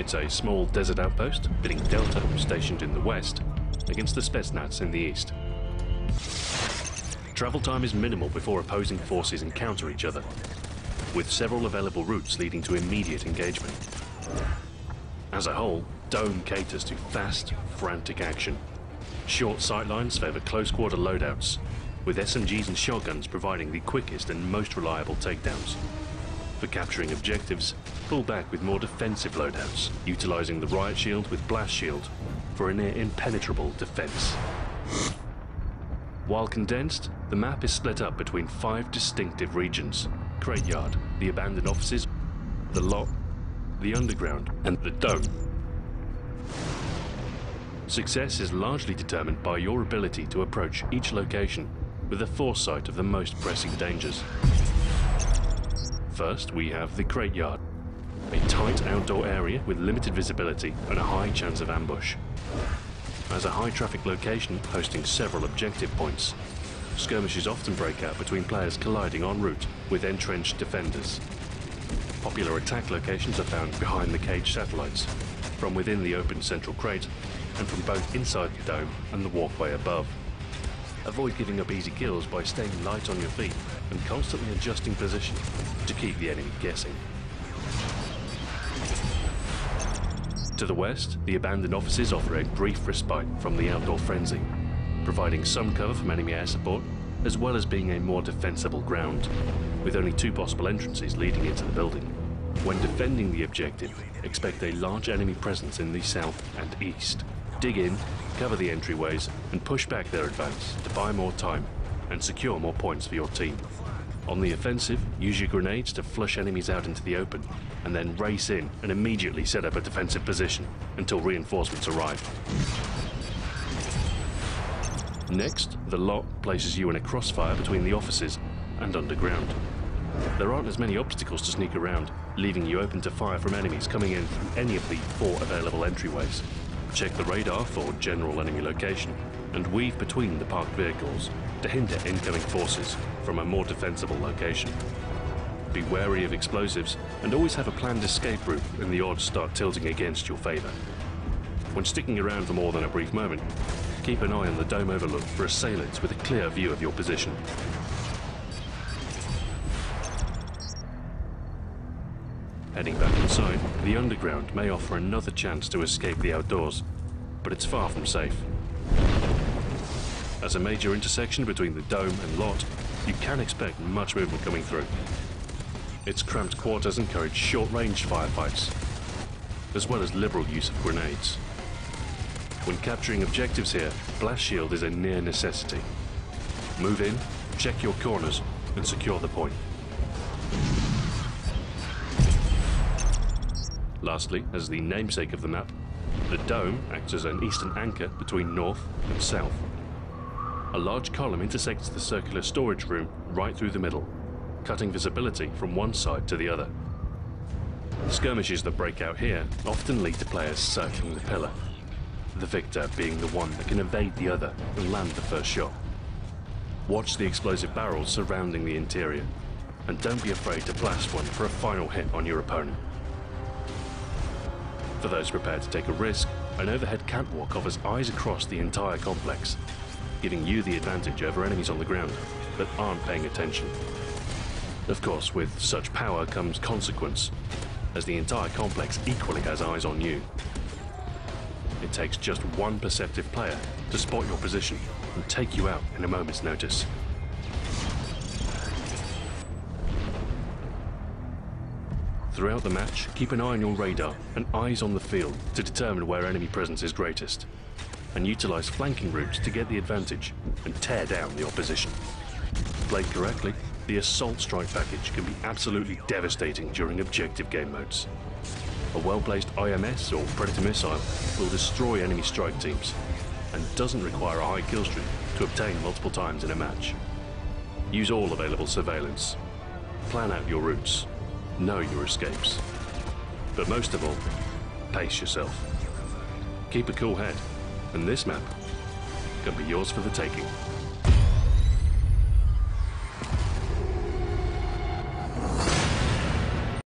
It's a small desert outpost, pitting Delta, stationed in the west, against the Spetsnaz in the east. Travel time is minimal before opposing forces encounter each other, with several available routes leading to immediate engagement. As a whole, Dome caters to fast, frantic action. Short sightlines favour close-quarter loadouts, with SMGs and shotguns providing the quickest and most reliable takedowns. For capturing objectives, pull back with more defensive loadouts, utilising the riot shield with blast shield for a near impenetrable defence. While condensed, the map is split up between 5 distinctive regions: Crate Yard, the abandoned offices, the lot, the underground, and the dome. Success is largely determined by your ability to approach each location with the foresight of the most pressing dangers. First, we have the Crate Yard, a tight outdoor area with limited visibility and a high chance of ambush. As a high-traffic location hosting several objective points, skirmishes often break out between players colliding en route with entrenched defenders. Popular attack locations are found behind the cage satellites, from within the open central crate, and from both inside the dome and the walkway above. Avoid giving up easy kills by staying light on your feet and constantly adjusting position to keep the enemy guessing. To the west, the abandoned offices offer a brief respite from the outdoor frenzy, providing some cover from enemy air support, as well as being a more defensible ground, with only 2 possible entrances leading into the building. When defending the objective, expect a large enemy presence in the south and east. Dig in, cover the entryways, and push back their advance to buy more time and secure more points for your team. On the offensive, use your grenades to flush enemies out into the open, and then race in and immediately set up a defensive position until reinforcements arrive. Next, the lot places you in a crossfire between the offices and underground. There aren't as many obstacles to sneak around, leaving you open to fire from enemies coming in through any of the 4 available entryways. Check the radar for general enemy location, and weave between the parked vehicles to hinder incoming forces from a more defensible location. Be wary of explosives, and always have a planned escape route when the odds start tilting against your favour. When sticking around for more than a brief moment, keep an eye on the dome overlook for assailants with a clear view of your position. Heading back inside, the underground may offer another chance to escape the outdoors, but it's far from safe. As a major intersection between the dome and lot, you can expect much movement coming through. Its cramped quarters encourage short-range firefights, as well as liberal use of grenades. When capturing objectives here, blast shield is a near necessity. Move in, check your corners, and secure the point. Lastly, as the namesake of the map, the dome acts as an eastern anchor between north and south. A large column intersects the circular storage room right through the middle, cutting visibility from one side to the other. Skirmishes that break out here often lead to players circling the pillar, the victor being the one that can evade the other and land the first shot. Watch the explosive barrels surrounding the interior, and don't be afraid to blast one for a final hit on your opponent. For those prepared to take a risk, an overhead catwalk offers eyes across the entire complex, giving you the advantage over enemies on the ground that aren't paying attention. Of course, with such power comes consequence, as the entire complex equally has eyes on you. It takes just one perceptive player to spot your position and take you out in a moment's notice. Throughout the match, keep an eye on your radar and eyes on the field to determine where enemy presence is greatest, and utilize flanking routes to get the advantage and tear down the opposition. Played correctly, the assault strike package can be absolutely devastating during objective game modes. A well-placed IMS or Predator missile will destroy enemy strike teams, and doesn't require a high kill streak to obtain multiple times in a match. Use all available surveillance. Plan out your routes. Know your escapes. But most of all, pace yourself. Keep a cool head, and this map can be yours for the taking.